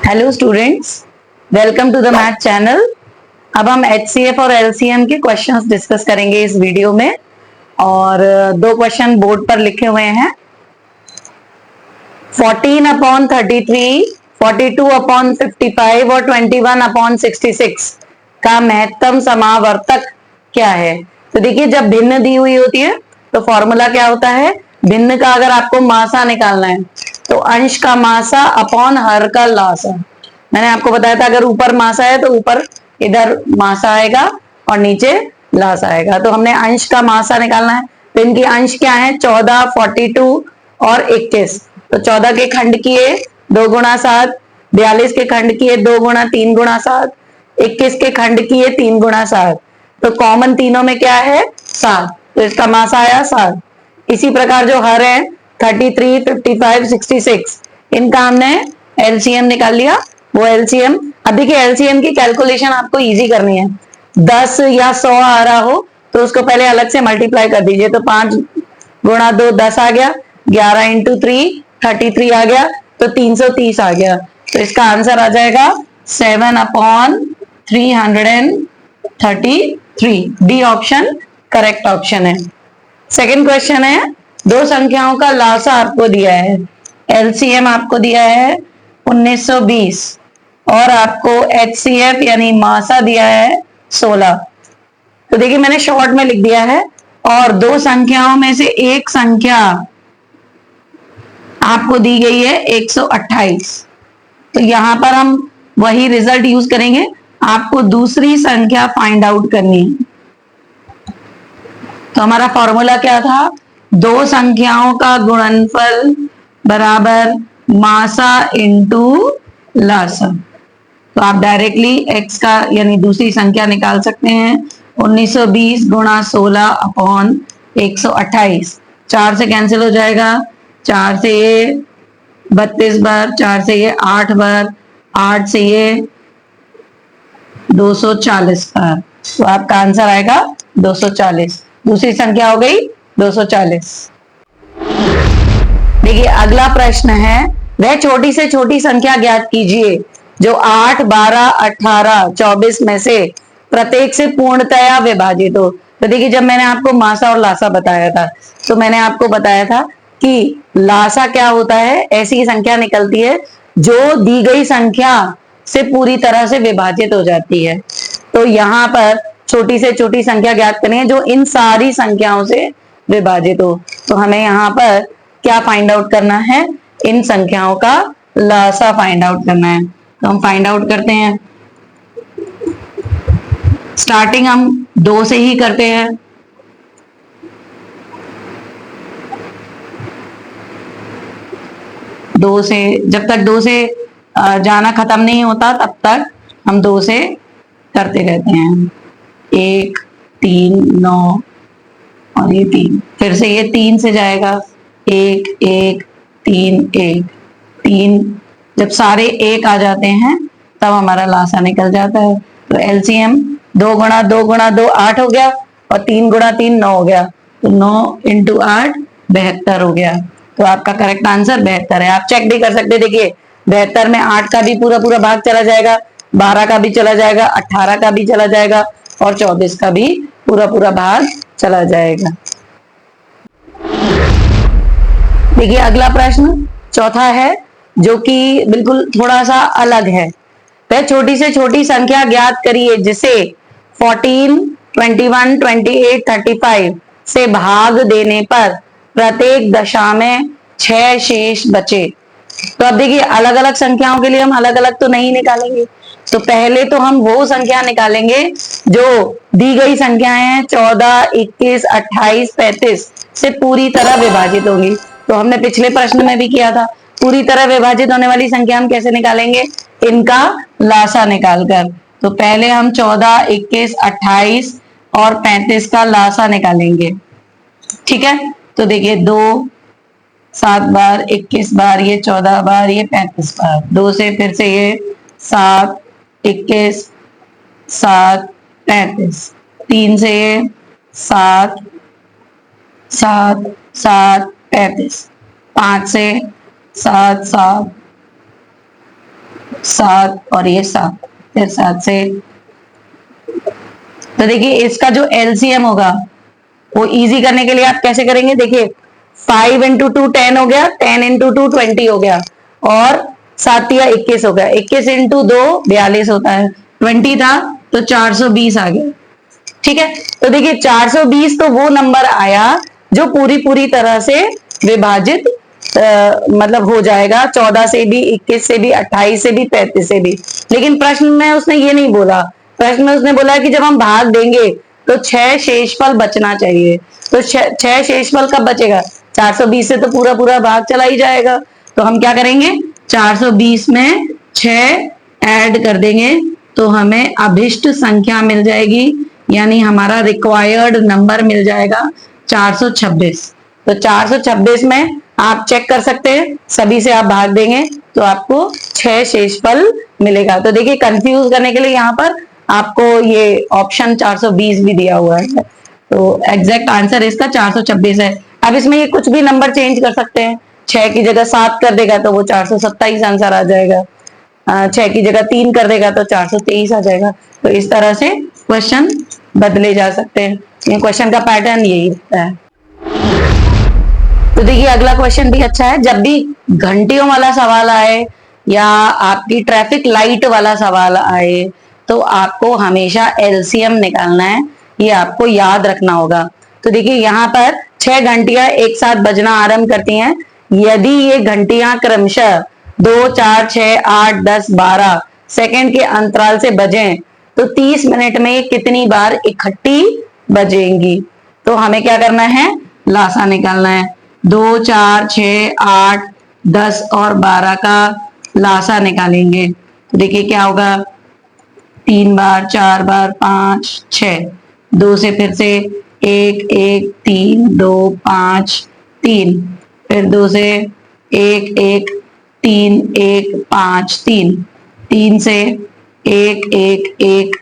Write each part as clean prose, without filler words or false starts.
Hello students, welcome to the math channel. अब हम HCF और LCM के क्वेश्चंस डिस्कस करेंगे इस वीडियो में। और दो क्वेश्चन बोर्ड पर लिखे हुए हैं। 14/33, 42/55 और 21/66 का महत्तम समावर्तक क्या है। तो देखिए, जब भिन्न दी हुई होती है तो फॉर्मूला क्या होता है, भिन्न का अगर आपको मासा निकालना है तो अंश का मासा अपॉन हर का लासा। मैंने आपको बताया था अगर ऊपर मासा है तो ऊपर इधर मासा आएगा और नीचे लासा आएगा। तो हमने अंश का मासा निकालना है, तो इनकी अंश क्या है, 14, 42 और 21। तो 14 के खंड किए 2 गुणा 7, 42 के खंड किए 2 गुणा 3 गुणा 7, 21 के खंड किए 3 गुणा 7। तो कॉमन तीनों में क्या है, 7, तो इसका मासा आया 7। इसी प्रकार जो हर है 33, 55, 66, इनका हमने एलसीएम निकाल लिया। वो एलसीएम, अब देखिए एलसीएम की कैलकुलेशन आपको इजी करनी है। 10 या 100 आ रहा हो तो उसको पहले अलग से मल्टीप्लाई कर दीजिए। तो 5 गुणा 2 10 आ गया, 11 इंटू 3 33 आ गया, तो 330 आ गया। तो इसका आंसर आ जाएगा 7/333। डी ऑप्शन करेक्ट ऑप्शन है। सेकंड क्वेश्चन है, दो संख्याओं का लासा आपको दिया है, एलसीएम आपको दिया है 1920 और आपको एचसीएफ यानी मासा दिया है 16। तो देखिए मैंने शॉर्ट में लिख दिया है, और दो संख्याओं में से एक संख्या आपको दी गई है 128। तो यहां पर हम वही रिजल्ट यूज करेंगे, आपको दूसरी संख्या फाइंड आउट करनी है। तो हमारा फॉर्मूला क्या था, दो संख्याओं का गुणनफल बराबर मासा इंटू लासा। तो आप डायरेक्टली x का यानी दूसरी संख्या निकाल सकते हैं, 1920 गुणा 16 अपॉन 128। 4 से कैंसिल हो जाएगा, 4 से ये 32 बार, 4 से ये 8 बार, 8 से ये 240 बार। तो आपका आंसर आएगा 240। दूसरी संख्या हो गई 240। देखिए अगला प्रश्न है, वह छोटी से छोटी संख्या ज्ञात कीजिए जो 8, 12, 18, 24 में से प्रत्येक से पूर्णतया विभाजित हो। तो देखिए जब मैंने आपको मासा और लासा बताया था तो मैंने आपको बताया था कि लासा क्या होता है, ऐसी संख्या निकलती है जो दी गई संख्या से पूरी तरह से विभाजित हो जाती है। तो यहाँ पर छोटी से छोटी संख्या ज्ञात करनी है जो इन सारी संख्याओं से विभाजित हो। तो हमें यहाँ पर क्या फाइंड आउट करना है, इन संख्याओं का लासा फाइंड आउट करना है। तो हम फाइंड आउट करते हैं। स्टार्टिंग हम 2 से ही करते हैं। दो से, जब तक 2 से जाना खत्म नहीं होता तब तक हम 2 से करते रहते हैं। 1, 3, 9 और ये 3, फिर से ये 3 से जाएगा, 1, 1, 3, 1, 3। जब सारे 1 आ जाते हैं तब हमारा लासा निकल जाता है। तो एलसीएम 2 गुणा 2 गुणा 2 8 हो गया, और 3 गुणा 3 9 हो गया। तो 9 इंटू 8 72 हो गया। तो आपका करेक्ट आंसर 72 है। आप चेक भी कर सकते हैं, देखिए 72 में 8 का भी पूरा पूरा भाग चला जाएगा, 12 का भी चला जाएगा, 18 का भी चला जाएगा और 24 का भी पूरा पूरा भाग चला जाएगा। देखिए अगला प्रश्न चौथा है, जो कि बिल्कुल थोड़ा सा अलग है। वह छोटी से छोटी संख्या ज्ञात करिए जिसे 14, 21, 28, 35 से भाग देने पर प्रत्येक दशा में 6 शेष बचे। तो अब देखिए अलग अलग संख्याओं के लिए हम अलग अलग तो नहीं निकालेंगे। तो पहले तो हम वो संख्या निकालेंगे जो दी गई संख्याएं हैं 14, 21, 28, 35 से पूरी तरह विभाजित होंगी। तो हमने पिछले प्रश्न में भी किया था, पूरी तरह विभाजित होने वाली संख्या हम कैसे निकालेंगे, इनका लासा निकालकर। तो पहले हम 14, 21, 28 और 35 का लासा निकालेंगे। ठीक है, तो देखिए 2 7 बार, 21 बार, ये 14 बार, ये 35 बार। 2 से फिर से ये 7, 21, 7, 35। 3 से ये 7, 7, 7, 35। 5 से 7, 7, 7 और ये 7, फिर 7 से, तो देखिए इसका जो एलसीएम होगा वो इजी करने के लिए आप कैसे करेंगे, देखिए 5 इंटू 2 10 हो गया, 10 इंटू 2 20 हो गया, और 7 या 21 हो गया, 21 इंटू 2 42 होता है, 20 था तो 420 आ गया। ठीक है, तो देखिए 420 तो वो नंबर आया जो पूरी पूरी तरह से विभाजित मतलब हो जाएगा, 14 से भी, 21 से भी, 28 से भी, 35 से भी। लेकिन प्रश्न में उसने ये नहीं बोला, प्रश्न में उसने बोला कि जब हम भाग देंगे तो 6 शेषफल बचना चाहिए। तो 6 शेषफल कब बचेगा, 420 से तो पूरा पूरा भाग चला ही जाएगा। तो हम क्या करेंगे, 420 में 6 ऐड कर देंगे तो हमें अभिष्ट संख्या मिल जाएगी, यानी हमारा रिक्वायर्ड नंबर मिल जाएगा 426। तो 426 में आप चेक कर सकते हैं, सभी से आप भाग देंगे तो आपको 6 शेषफल मिलेगा। तो देखिए कंफ्यूज करने के लिए यहाँ पर आपको ये ऑप्शन 420 भी दिया हुआ है, तो एग्जैक्ट आंसर इसका 426 है। अब इसमें ये कुछ भी नंबर चेंज कर सकते हैं, 6 की जगह 7 कर देगा तो वो 427 आंसर आ जाएगा, 6 की जगह 3 कर देगा तो 423 आ जाएगा। तो इस तरह से क्वेश्चन बदले जा सकते हैं, ये क्वेश्चन का पैटर्न यही होता है। तो देखिए अगला क्वेश्चन भी अच्छा है, जब भी घंटियों वाला सवाल आए या आपकी ट्रैफिक लाइट वाला सवाल आए तो आपको हमेशा एलसीएम निकालना है, ये आपको याद रखना होगा। तो देखिए यहाँ पर 6 घंटियां एक साथ बजना आरंभ करती हैं, यदि ये घंटियां क्रमशः 2 4 6 8 10 12 सेकंड के अंतराल से बजें तो 30 मिनट में कितनी बार इकट्ठी बजेंगी। तो हमें क्या करना है, लासा निकालना है। 2 4 6 8 10 और 12 का लासा निकालेंगे तो देखिए क्या होगा, 3 बार, 4 बार, 5 6, 2 से फिर से 1 1 3 2 5 3, फिर 2 से 1 1 3 1 5 3, 3 से 1 1 1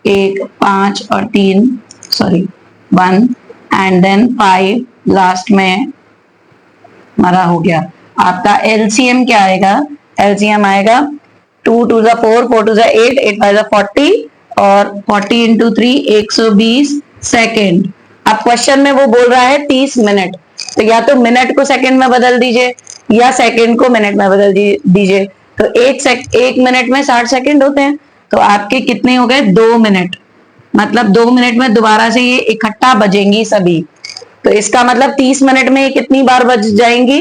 1 5 और 3 सॉरी 1 एंड देन 5 लास्ट में हमारा हो गया। आपका एलसीएम क्या आएगा, एलसीएम आएगा 2 2 4 4 2 8 8 5 40 और 40 इंटू 3 120 सेकेंड। अब क्वेश्चन में वो बोल रहा है 30 मिनट, तो या तो मिनट को सेकंड में बदल दीजिए या सेकंड को मिनट में बदल दीजिए। तो एक मिनट में 60 सेकंड होते हैं, तो आपके कितने हो गए, 2 मिनट, मतलब 2 मिनट में दोबारा से ये इकट्ठा बजेंगी सभी। तो इसका मतलब 30 मिनट में कितनी बार बज जाएंगी,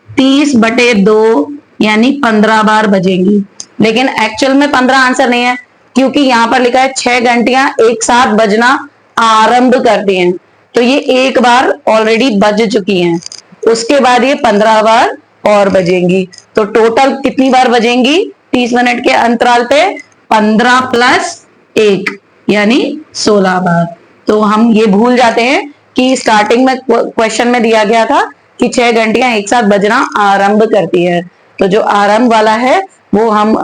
30/2 यानी 15 बार बजेंगी। लेकिन एक्चुअल में 15 आंसर नहीं है, क्योंकि यहाँ पर लिखा है 6 घंटियां एक साथ बजना आरंभ करती हैं, तो ये एक बार ऑलरेडी बज चुकी हैं, उसके बाद ये 15 बार और बजेंगी। तो टोटल कितनी बार बजेंगी 30 मिनट के अंतराल पे, 15 प्लस 1 यानी 16 बार। तो हम ये भूल जाते हैं कि स्टार्टिंग में क्वेश्चन में दिया गया था कि 6 घंटियां एक साथ बजना आरंभ करती है, तो जो आरंभ वाला है वो हम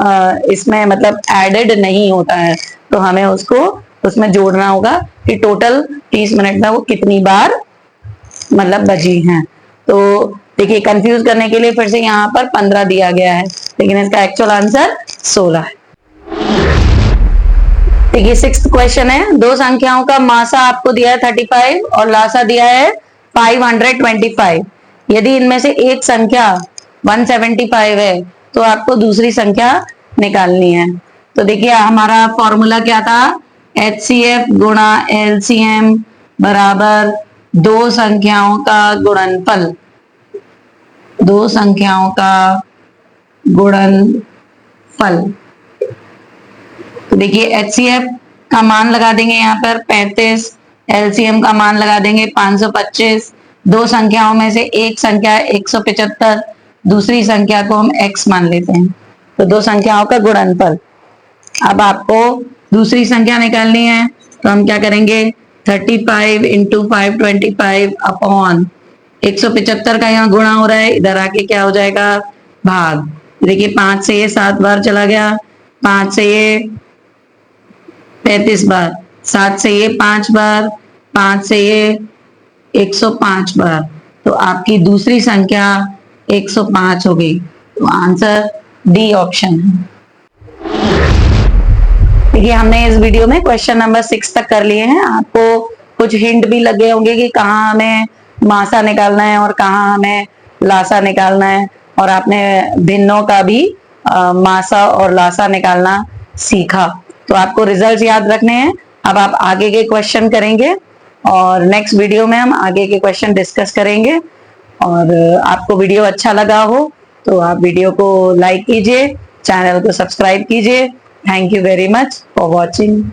इसमें मतलब एडेड नहीं होता है, तो हमें उसको उसमें जोड़ना होगा कि टोटल 30 मिनट में वो कितनी बार मतलब बजी हैं। तो देखिए कंफ्यूज करने के लिए फिर से यहाँ पर 15 दिया गया है, लेकिन इसका एक्चुअल आंसर 16 है। देखिए 6th क्वेश्चन है, दो संख्याओं का मासा आपको दिया है 35 और लासा दिया है 525। यदि इनमें से एक संख्या 175 है तो आपको दूसरी संख्या निकालनी है। तो देखिए हमारा फॉर्मूला क्या था, HCF गुणा LCM बराबर दो संख्याओं का गुणनफल, दो संख्याओं का गुणनफल। तो देखिए HCF का मान लगा देंगे यहाँ पर 35, LCM का मान लगा देंगे 525। दो संख्याओं में से एक संख्या 175, दूसरी संख्या को हम x मान लेते हैं, तो दो संख्याओं का गुणनफल। अब आपको दूसरी संख्या निकालनी है, तो हम क्या करेंगे, 35 इंटू 525 अपॉन 175 का यहाँ गुणा हो रहा है, इधर आके क्या हो जाएगा, भाग। देखिए 5 से ये 7 बार चला गया, 5 से ये 35 बार, 7 से ये 5 बार, 5 से ये 105 बार, तो आपकी दूसरी संख्या 105 हो गई। तो आंसर डी ऑप्शन है। देखिए हमने इस वीडियो में क्वेश्चन नंबर 6 तक कर लिए हैं। आपको कुछ हिंट भी लगे होंगे कि कहाँ हमें मासा निकालना है और कहाँ हमें लासा निकालना है, और आपने भिन्नों का भी मासा और लासा निकालना सीखा। तो आपको रिजल्ट याद रखने हैं। अब आप आगे के क्वेश्चन करेंगे और नेक्स्ट वीडियो में हम आगे के क्वेश्चन डिस्कस करेंगे। और आपको वीडियो अच्छा लगा हो तो आप वीडियो को लाइक कीजिए, चैनल को सब्सक्राइब कीजिए। Thank you very much for watching.